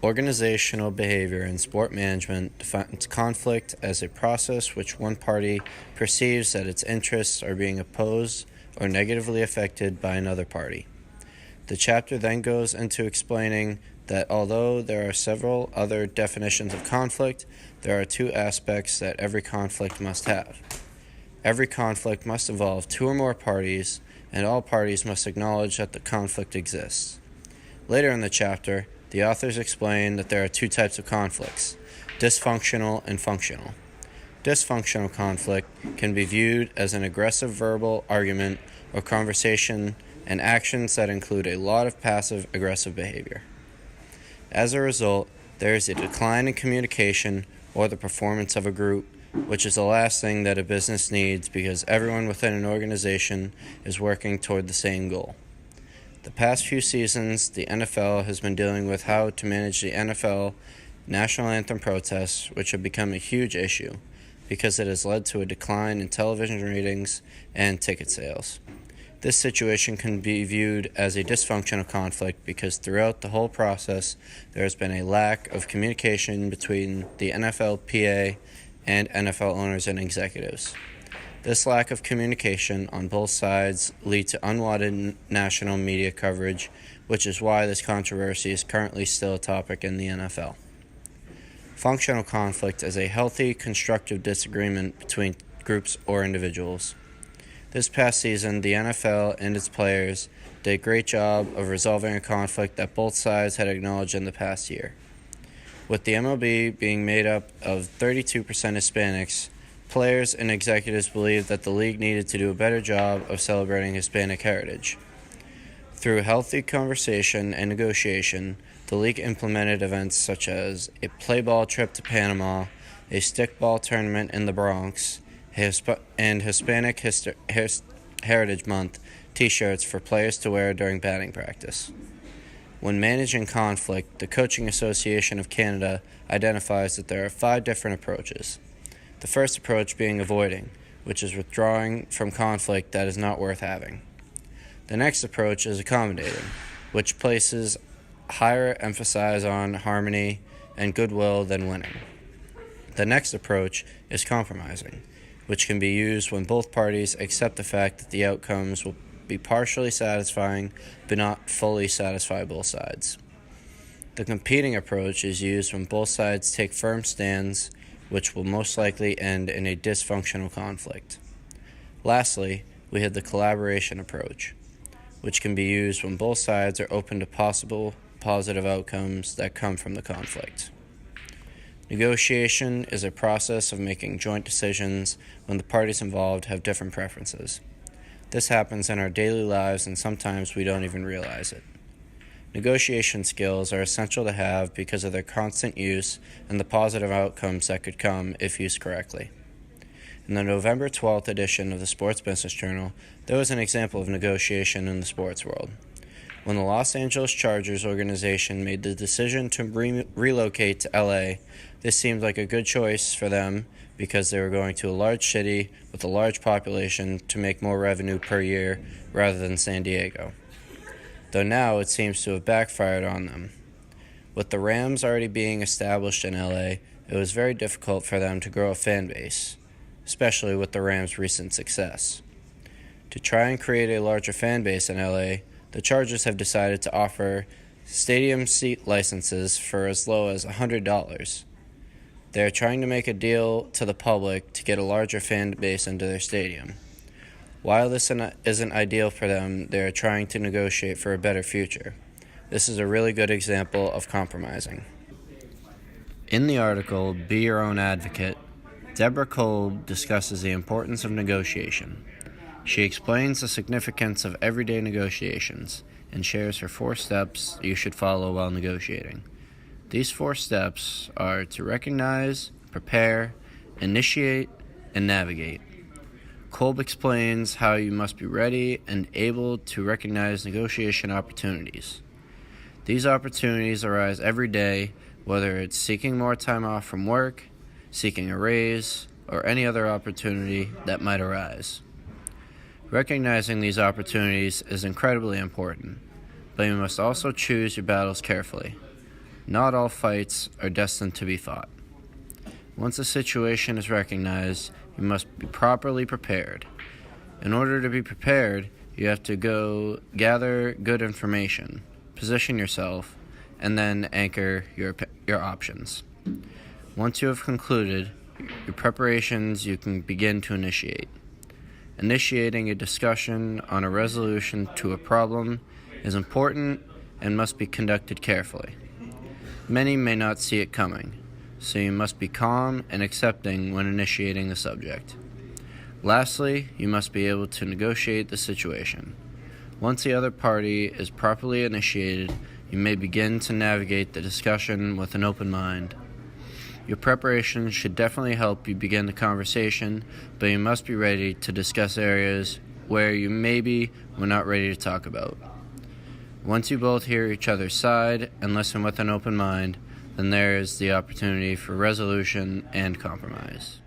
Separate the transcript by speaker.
Speaker 1: Organizational behavior in sport management defines conflict as a process which one party perceives that its interests are being opposed or negatively affected by another party. The chapter then goes into explaining that although there are several other definitions of conflict, there are two aspects that every conflict must have. Every conflict must involve two or more parties, and all parties must acknowledge that the conflict exists. Later in the chapter, the authors explain that there are two types of conflicts, dysfunctional and functional. Dysfunctional conflict can be viewed as an aggressive verbal argument or conversation and actions that include a lot of passive-aggressive behavior. As a result, there is a decline in communication or the performance of a group, which is the last thing that a business needs because everyone within an organization is working toward the same goal. The past few seasons, the NFL has been dealing with how to manage the NFL national anthem protests, which have become a huge issue because it has led to a decline in television ratings and ticket sales. This situation can be viewed as a dysfunctional conflict because throughout the whole process, there has been a lack of communication between the NFLPA and NFL owners and executives. This lack of communication on both sides leads to unwanted national media coverage, which is why this controversy is currently still a topic in the NFL. Functional conflict is a healthy, constructive disagreement between groups or individuals. This past season, the NFL and its players did a great job of resolving a conflict that both sides had acknowledged in the past year. With the MLB being made up of 32% Hispanics, players and executives believed that the league needed to do a better job of celebrating Hispanic heritage. Through healthy conversation and negotiation, the league implemented events such as a play ball trip to Panama, a stickball tournament in the Bronx, and Hispanic Heritage Month t-shirts for players to wear during batting practice. When managing conflict, the Coaching Association of Canada identifies that there are 5 different approaches. The first approach being avoiding, which is withdrawing from conflict that is not worth having. The next approach is accommodating, which places higher emphasis on harmony and goodwill than winning. The next approach is compromising, which can be used when both parties accept the fact that the outcomes will be partially satisfying but not fully satisfy both sides. The competing approach is used when both sides take firm stands, which will most likely end in a dysfunctional conflict. Lastly, we have the collaboration approach, which can be used when both sides are open to possible positive outcomes that come from the conflict. Negotiation is a process of making joint decisions when the parties involved have different preferences. This happens in our daily lives and sometimes we don't even realize it. Negotiation skills are essential to have because of their constant use and the positive outcomes that could come if used correctly. In the November 12th edition of the Sports Business Journal, there was an example of negotiation in the sports world. When the Los Angeles Chargers organization made the decision to relocate to LA, this seemed like a good choice for them because they were going to a large city with a large population to make more revenue per year rather than San Diego. Though now it seems to have backfired on them. With the Rams already being established in LA, it was very difficult for them to grow a fan base, especially with the Rams' recent success. To try and create a larger fan base in LA, the Chargers have decided to offer stadium seat licenses for as low as $100. They are trying to make a deal to the public to get a larger fan base into their stadium. While this isn't ideal for them, they are trying to negotiate for a better future. This is a really good example of compromising. In the article, Be Your Own Advocate, Deborah Kolb discusses the importance of negotiation. She explains the significance of everyday negotiations and shares her 4 steps you should follow while negotiating. These 4 steps are to recognize, prepare, initiate, and navigate. Kolb explains how you must be ready and able to recognize negotiation opportunities. These opportunities arise every day, whether it's seeking more time off from work, seeking a raise, or any other opportunity that might arise. Recognizing these opportunities is incredibly important, but you must also choose your battles carefully. Not all fights are destined to be fought. Once a situation is recognized, you must be properly prepared. In order to be prepared, you have to go gather good information, position yourself, and then anchor your options. Once you have concluded your preparations, you can begin to initiate. Initiating a discussion on a resolution to a problem is important and must be conducted carefully. Many may not see it coming, so you must be calm and accepting when initiating the subject. Lastly, you must be able to negotiate the situation. Once the other party is properly initiated, you may begin to navigate the discussion with an open mind. Your preparation should definitely help you begin the conversation, but you must be ready to discuss areas where you maybe were not ready to talk about. Once you both hear each other's side and listen with an open mind, then there is the opportunity for resolution and compromise.